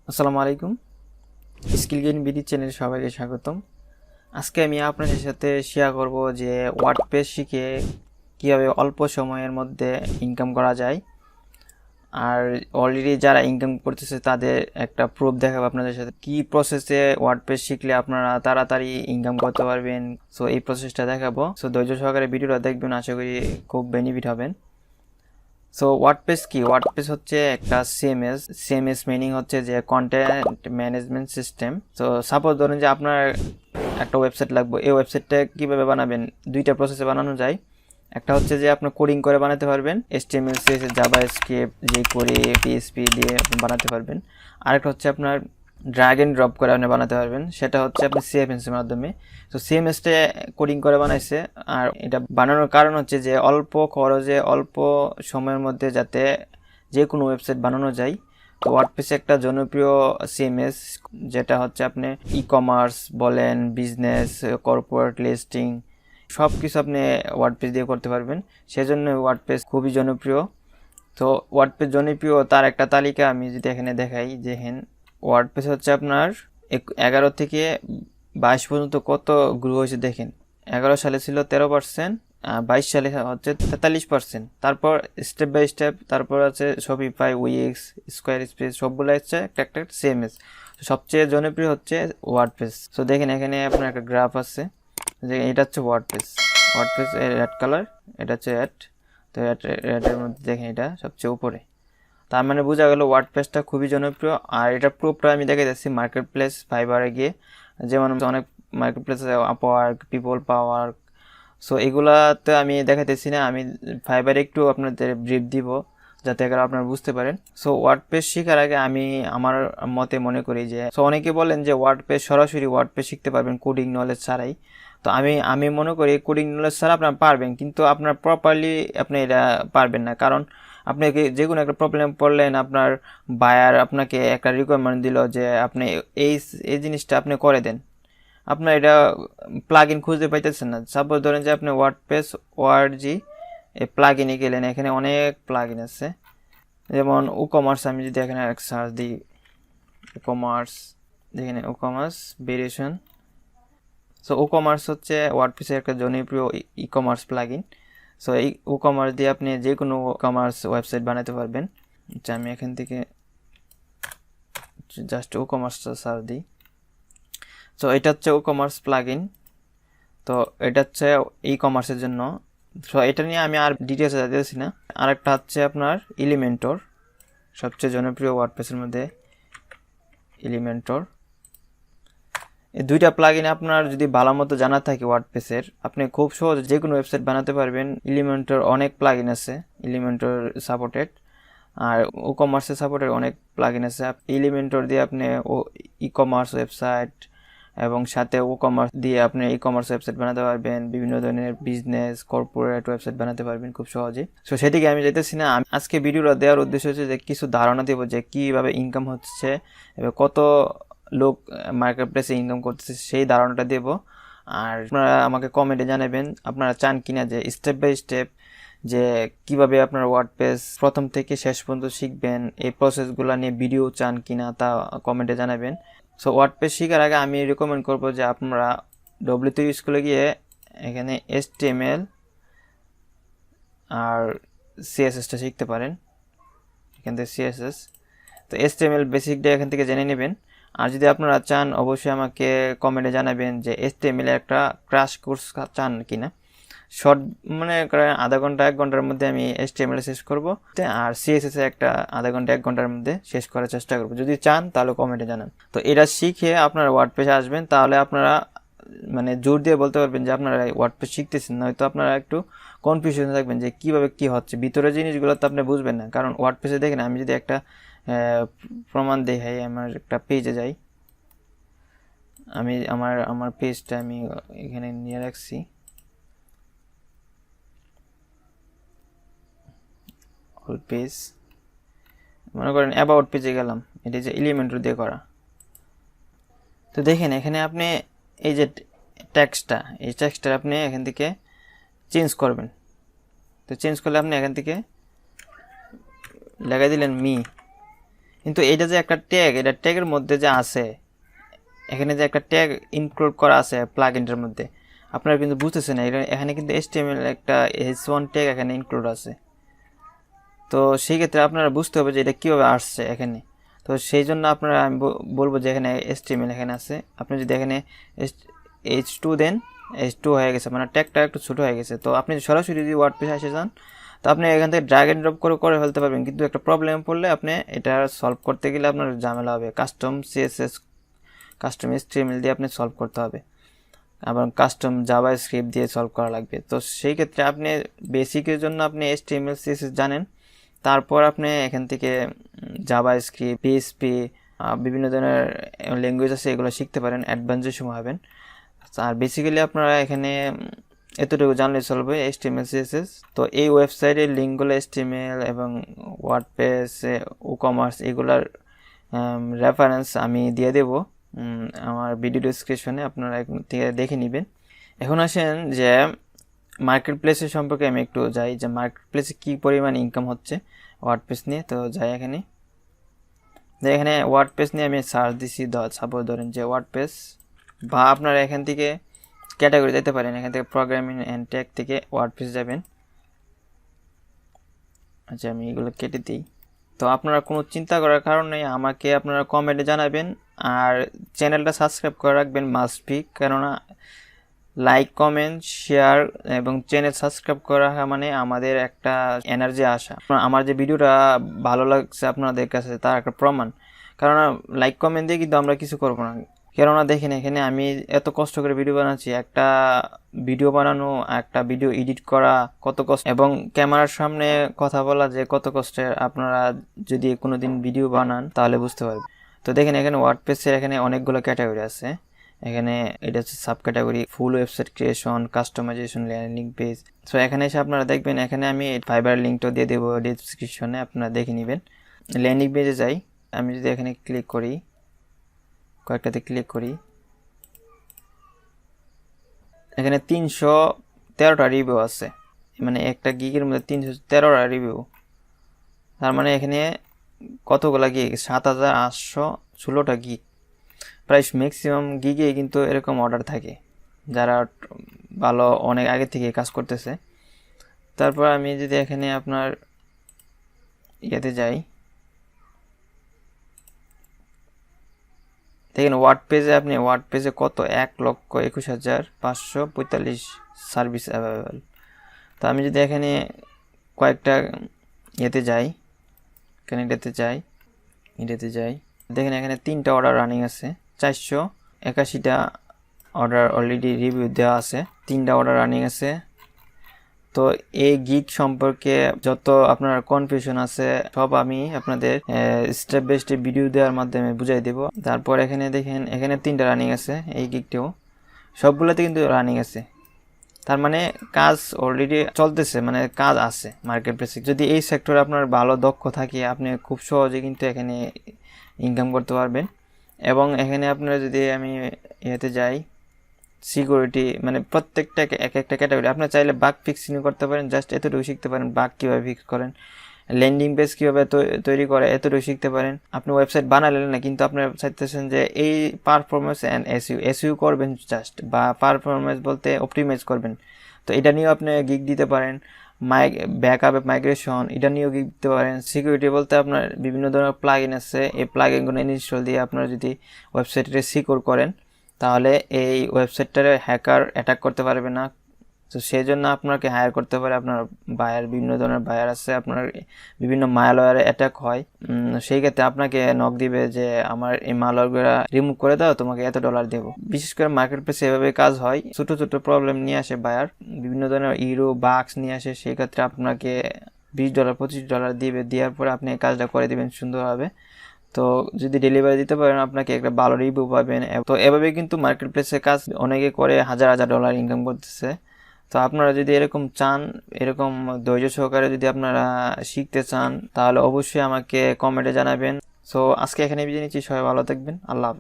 আসসালামু আলাইকুম। Skill gain BD চ্যানেলে সবাইকে স্বাগতম। আজকে আমি আপনাদের সাথে শেয়ার করব যে ওয়ার্ডপ্রেস শিখে কীভাবে অল্প সময়ের মধ্যে ইনকাম করা যায়। আর অলরেডি যারা ইনকাম করতেছে তাদের একটা প্রুফ দেখাবো আপনাদের সাথে, কি প্রসেসে ওয়ার্ডপ্রেস শিখলে আপনারা তাড়াতাড়ি ইনকাম করতে পারবেন। সো এই প্রসেসটা দেখাবো। সো ধৈর্য সহকারে ভিডিওটা দেখবেন, আশা করি খুব বেনিফিট হবেন। সো ওয়ার্ডপ্রেস কি? ওয়ার্ডপ্রেস হচ্ছে একটা সিএমএস মিনিং হচ্ছে যে কন্টেন্ট ম্যানেজমেন্ট সিস্টেম। তো সাপোজ ধরুন যে আপনার একটা ওয়েবসাইট লাগবে, এই ওয়েবসাইটটা কীভাবে বানাবেন, দুইটা প্রসেসে বানানো যায়। একটা হচ্ছে যে আপনি কোডিং করে বানাতে পারবেন, HTML CSS JavaScript jQuery PHP দিয়ে আপনি বানাতে পারবেন। আরেকটা হচ্ছে আপনার ড্র্যাগ এন্ড ড্রপ করে আপনি বানাতে পারবেন, সেটা হচ্ছে আপনি CMS এর মাধ্যমে। তো CMS-টা কোডিং করে বানাইছে, আর এটা বানানোর কারণ হচ্ছে যে অল্প খরচে অল্প সময়ের মধ্যে যাতে যে কোনো ওয়েবসাইট বানানো যায়। তো ওয়ার্ডপ্রেস একটা জনপ্রিয় CMS, যেটা হচ্ছে আপনি ই-কমার্স বলেন, বিজনেস, কর্পোরেট লিস্টিং সব কিছু আপনি ওয়ার্ডপ্রেস দিয়ে করতে পারবেন। সেজন্য ওয়ার্ডপ্রেস খুবই জনপ্রিয়। তো ওয়ার্ডপ্রেস জনপ্রিয় তার একটা তালিকা আমি যদি এখানে দেখাই, দেখেন ওয়ার্ডপ্রেস হচ্ছে আপনার 11 থেকে 22 পর্যন্ত কত গ্রো হয়েছে দেখেন। 11 সালে ছিল 13%, 22 সালে হচ্ছে 43%। তারপর স্টেপ বাই স্টেপ তারপর আছে শপিফাই, উইক্স, স্কোয়ার স্পেস, সবগুলো হচ্ছে একটা একটা CMS। সবচেয়ে জনপ্রিয় হচ্ছে ওয়ার্ডপ্রেস। তো দেখেন এখানে আপনার একটা গ্রাফ আছে, যে এটা হচ্ছে ওয়ার্ডপ্রেস রেড কালার, এটা হচ্ছে অ্যাড। তো অ্যাডের মধ্যে দেখেন এটা সবচেয়ে উপরে। তার মানে বোঝা গেল ওয়ার্ডপ্রেসটা খুবই জনপ্রিয়। আর এটা প্রুফটা আমি দেখে যাচ্ছি মার্কেট প্লেস ফাইবারে গিয়ে, যেমন অনেক মার্কেট প্লেস আছে, আপওয়ার্ক, পিপল পাওয়ার। সো এগুলাতে আমি দেখাতেছি না, আমি ফাইবারে একটু আপনাদের ব্রিফ দিব যাতে করে আপনারা বুঝতে পারেন। সো ওয়ার্ডপ্রেস শেখার আগে আমি আমার মতে মনে করি যে, সো অনেকে বলেন যে ওয়ার্ডপ্রেস সরাসরি ওয়ার্ডপ্রেস শিখতে পারবেন কোডিং নলেজ ছাড়াই। তো আমি মনে করি কোডিং নলেজ ছাড়া আপনারা পারবেন, কিন্তু আপনার প্রপারলি আপনি এটা পারবেন না। কারণ আপনাকে যে কোনো একটা প্রবলেম পড়লেন, আপনার বায়ার আপনাকে একটা রিকোয়ারমেন্ট দিল যে আপনি এই এই জিনিসটা আপনি করে দেন, আপনার এটা প্লাগ ইন খুঁজে পাইতেছেন না। সাপোজ ধরেন যে আপনি ওয়ার্ডপ্রেস ওআরজি এই প্লাগ ইনে গেলেন, এখানে অনেক প্লাগ ইন আছে, যেমন WooCommerce। আমি যদি এখানে সার্চ দিই WooCommerce, দেখেন WooCommerce ভেরিয়েশন। সো WooCommerce হচ্ছে ওয়ার্ডপ্রেসের একটা জনপ্রিয় ই-কমার্স প্লাগ ইন। সো এই WooCommerce দিয়ে আপনি যে কোনো কমার্স ওয়েবসাইট বানাতে পারবেন। আচ্ছা, আমি এখান থেকে জাস্ট WooCommerce সার্চ দিই। সো এটা হচ্ছে WooCommerce প্লাগ ইন। তো এটা হচ্ছে ই-কমার্সের জন্য। সো এটা নিয়ে আমি আর ডিটেলসে যাচ্ছি না। আরেকটা হচ্ছে আপনার এলিমেন্টর, সবচেয়ে জনপ্রিয় ওয়ার্ডপ্রেসের মধ্যে এলিমেন্টর। এই দুইটা প্লাগইন আপনার যদি ভালো মতো জানা থাকে ওয়ার্ডপ্রেসের, আপনি খুব সহজে যে কোনো ওয়েবসাইট বানাতে পারবেন। এলিমেন্টর অনেক প্লাগইন আছে, এলিমেন্টর সাপোর্টেড। আর WooCommerce সাপোর্টেড অনেক প্লাগইন আছে। এলিমেন্টর দিয়ে আপনি ই-কমার্স ওয়েবসাইট এবং সাথে WooCommerce দিয়ে আপনি ই-কমার্স ওয়েবসাইট বানাতে পারবেন, বিভিন্ন ধরনের বিজনেস কর্পোরেট ওয়েবসাইট বানাতে পারবেন খুব সহজে। সো সেদিকে আমি যেতেছি না। আজকে ভিডিওটা দেওয়ার উদ্দেশ্য হচ্ছে যে কিছু ধারণা দেবো যে কীভাবে ইনকাম হচ্ছে এবং কত লোক মার্কেট প্লেসে ইনকাম করতেছে, সেই ধারণাটা দেব। আর আপনারা আমাকে কমেন্টে জানাবেন আপনারা চান কিনা যে স্টেপ বাই স্টেপ যে কিভাবে আপনার ওয়ার্ডপ্রেস প্রথম থেকে শেষ পর্যন্ত শিখবেন, এই প্রসেসগুলো নিয়ে ভিডিও চান কিনা তা কমেন্টে জানাবেন। সো ওয়ার্ডপ্রেস শেখার আগে আমি রেকমেন্ড করবো যে আপনারা W3 স্কুলে গিয়ে এখানে HTML আর CSSটা শিখতে পারেন। এখান থেকে CSS, তো HTML বেসিকটা এখান থেকে জেনে নেবেন। আর যদি আপনারা চান অবশ্যই আমাকে কমেন্টে জানাবেন যে HTML একটা ক্র্যাশ কোর্স চান কিনা। শর্ট মানে আধা ঘন্টা 1 ঘন্টার মধ্যে আমি HTML শেষ করব, আর CSS একটা আধা ঘন্টা 1 ঘন্টার মধ্যে শেষ করার চেষ্টা করব। যদি চান তাহলে কমেন্টে জানান। তো এটা শিখে আপনারা ওয়ার্ডপ্রেসে আসবেন, তাহলে আপনারা মানে জোর দিয়ে বলতে পারবেন যে আপনারা ওয়ার্ডপ্রেস শিখতেছেন। নয়তো আপনারা একটু কনফিউশন থাকবেন যে কিভাবে কি হচ্ছে, ভিতরে জিনিসগুলো তো আপনি বুঝবেন না। কারণ ওয়ার্ডপ্রেসে দেখেন, আমি যদি একটা প্রমাণ দেখাই, আমার একটা পেজে যাই, আমি আমার পেজটা আমি এখানে নিয়ে রাখছি। অল পেজ, মনে করেন অ্যাবাউট পেজে গেলাম, এটা যে এলিমেন্টর দিয়ে করা। তো দেখেন এখানে আপনি এই যে টেক্সটটা, এই টেক্সটটা আপনি এখান থেকে চেঞ্জ করবেন। তো চেঞ্জ করলে আপনি এখান থেকে লেখা দিলেন মি, কিন্তু এটা যে একটা ট্যাগ, এটা ট্যাগের মধ্যে যে আছে, এখানে যে একটা ট্যাগ ইনক্লুড করা আছে প্লাগইনটার মধ্যে, আপনারা কিন্তু বুঝতেছেন না। এখানে কিন্তু HTML একটা h1 ট্যাগ এখানে ইনক্লুড আছে। তো সেই ক্ষেত্রে আপনারা বুঝতে হবে যে এটা কীভাবে আসছে এখানে। তো সেই জন্য আপনারা আমি বলবো যে এখানে HTML এখানে আছে। আপনি যদি এখানে h2 দেন, h2 হয়ে গেছে, মানে ট্যাগটা একটু ছোটো হয়ে গেছে। তো আপনি সরাসরি যদি ওয়ার্ডপ্রেসে এসে যান, তো আপনি এখান থেকে ড্র্যাগ এন্ড ড্রপ করে ফেলতে পারবেন। কিন্তু একটা প্রবলেম পড়লে আপনি এটা সলভ করতে গেলে আপনার ঝামেলা হবে। কাস্টম CSS, কাস্টম HTML দিয়ে আপনি সলভ করতে হবে, আবার কাস্টম জাভাস্ক্রিপ্ট দিয়ে সলভ করা লাগবে। তো সেই ক্ষেত্রে আপনি বেসিকের জন্য আপনি HTML CSS জানেন, তারপর আপনি এখান থেকে জাভাস্ক্রিপ্ট, PHP, বিভিন্ন ধরনের ল্যাঙ্গুয়েজ আছে, এগুলো শিখতে পারেন, অ্যাডভান্সের সময় হবেন। আর বেসিক্যালি আপনারা এখানে এতটুকু জানলে চলবে HTML CSS। তো এই ওয়েবসাইটের লিঙ্কগুলো HTML এবং ওয়ার্ডপ্রেস, WooCommerce এগুলার রেফারেন্স আমি দিয়ে দেব আমার ভিডিও ডেসক্রিপশনে, আপনারা থেকে দেখে নেবেন। এখন আসেন যে মার্কেট প্লেসের সম্পর্কে আমি একটু যাই, যে মার্কেট প্লেসে কী পরিমাণ ইনকাম হচ্ছে ওয়ার্ডপ্রেস নিয়ে। তো যাই এখানে ওয়ার্ডপ্রেস নিয়ে আমি সার্চ দিছি, সাপোজ ধরেন যে ওয়ার্ডপ্রেস, বা আপনারা এখান থেকে ক্যাটাগরি যেতে পারেন, এখান থেকে প্রোগ্রামিং অ্যান্ড টেক থেকে ওয়ার্ডপ্রেস যাবেন। আচ্ছা, আমি এগুলো কেটে দিই। তো আপনারা কোনো চিন্তা করার কারণ নেই, আমাকে আপনারা কমেন্টে জানাবেন। আর চ্যানেলটা সাবস্ক্রাইব করে রাখবেন মাস্ট বি, কেননা লাইক, কমেন্ট, শেয়ার এবং চ্যানেল সাবস্ক্রাইব করা রাখা মানে আমাদের একটা এনার্জি আসা। আমার যে ভিডিওটা ভালো লাগছে আপনাদের কাছে তার একটা প্রমাণ। কেননা লাইক কমেন্ট দিয়ে কিন্তু আমরা কিছু করবো না। কেননা দেখেন এখানে আমি এত কষ্ট করে ভিডিও বানাচ্ছি, একটা ভিডিও বানানো, একটা ভিডিও এডিট করা কত কষ্ট, এবং ক্যামেরার সামনে কথা বলা যে কত কষ্টের, আপনারা যদি কোনোদিন ভিডিও বানান তাহলে বুঝতে পারবেন। তো দেখেন এখানে ওয়ার্ডপ্রেসের এখানে অনেকগুলো ক্যাটাগরি আছে। এখানে এটা হচ্ছে sub category, full website creation, customization, landing page. So এখানে এসে আপনারা দেখবেন, এখানে আমি ফাইবার লিঙ্কটা দিয়ে দেবো ডিসক্রিপশনে, আপনারা দেখে নেবেন। ল্যান্ডিং পেজে যাই, আমি যদি এখানে ক্লিক করি, কয়েকটাতে ক্লিক করি, এখানে 313টা রিভিউ আছে, মানে একটা গিগের মধ্যে 313টা রিভিউ। তার মানে এখানে কতগুলা গিগ, 7816টা গিগ। প্রায় ম্যাক্সিমাম গিগে কিন্তু এরকম অর্ডার থাকে, যারা ভালো অনেক আগে থেকে কাজ করতেছে। তারপর আমি যদি এখানে আপনার ইয়েতে যাই, দেখেন ওয়ার্ডপ্রেসে, আপনি ওয়ার্ডপ্রেসে কত 1,21,545 সার্ভিস অ্যাভেলেবেল। তো আমি যদি এখানে কয়েকটা ইয়েতে যাই, এটাতে যাই, দেখেন এখানে 3টা অর্ডার রানিং আছে, 481টা অর্ডার অলরেডি রিভিউ দেওয়া আছে, 3টা অর্ডার রানিং আছে। তো এই গিগ সম্পর্কে যত আপনার কনফিউশন আছে সব আমি আপনাদের স্টেপ বাই স্টেপ ভিডিও দেওয়ার মাধ্যমে বুঝাই দেব। তারপর এখানে দেখেন এখানে 3টা রানিং আছে, এই গিগটিও সবগুলোতে কিন্তু রানিং আছে। তার মানে কাজ অলরেডি চলতেছে, মানে কাজ আছে মার্কেট প্লেসে। যদি এই সেক্টরে আপনার ভালো দক্ষ থাকে, আপনি খুব সহজে কিন্তু এখানে ইনকাম করতে পারবেন। এবং এখানে আপনারা যদি আমি এতে যাই, সিকিউরিটি, মানে প্রত্যেকটা এক একটা ক্যাটাগরি, আপনার চাইলে বাগ ফিক্সিং করতে পারেন, জাস্ট এতটুকু শিখতে পারেন বাগ কীভাবে ফিক্স করেন, ল্যান্ডিং পেজ কীভাবে তৈরি করে এতটুকু শিখতে পারেন। আপনি ওয়েবসাইট বানালেন না, কিন্তু আপনার চাইতেছেন যে এই পারফরমেন্স অ্যান্ড এসইও করবেন জাস্ট, বা পারফরমেন্স বলতে অপটিমাইজ করবেন। তো এটা নিয়েও আপনি গিগ দিতে পারেন। ব্যাকআপ মাইগ্রেশন, এটা নিয়েও গিগ দিতে পারেন। সিকিউরিটি বলতে আপনার বিভিন্ন ধরনের প্লাগইন আছে, এই প্লাগইনগুলো ইনস্টল দিয়ে আপনারা যদি ওয়েবসাইটে সিকিউর করেন, তাহলে এই ওয়েবসাইটটারে হ্যাকার অ্যাটাক করতে পারবে না। তো সেই জন্য আপনাকে হায়ার করতে পারে আপনার বায়ার, বিভিন্ন ধরনের বায়ার আছে, আপনার বিভিন্ন মালওয়্যারে অ্যাটাক হয়, সেই ক্ষেত্রে আপনাকে নক দিবে যে আমার এই মালওয়্যারগুলো রিমুভ করে দাও, তোমাকে $এত দেবো। বিশেষ করে মার্কেট প্লেসে এভাবে কাজ হয়, ছোট ছোট প্রবলেম নিয়ে আসে বায়ার, বিভিন্ন ধরনের বাগস নিয়ে আসে, সেই ক্ষেত্রে আপনাকে $20 $25 দিবে, দেওয়ার পরে আপনি এই কাজটা করে দিবেন সুন্দরভাবে। তো যদি ডেলিভারি দিতে পারেন, আপনাকে একটা ভালো রিভিউ পাবেন। তো এভাবে কিন্তু মার্কেট প্লেসে কাজ অনেকে করে $1000 ইনকাম করতেছে। তো আপনারা যদি এরকম চান, এরকম ধৈর্য সহকারে যদি আপনারা শিখতে চান, তাহলে অবশ্যই আমাকে কমেন্টে জানাবেন। সো আজকে এখানে বিদায় নিচ্ছি, সবাই ভালো থাকবেন, আল্লাহ হাফেজ।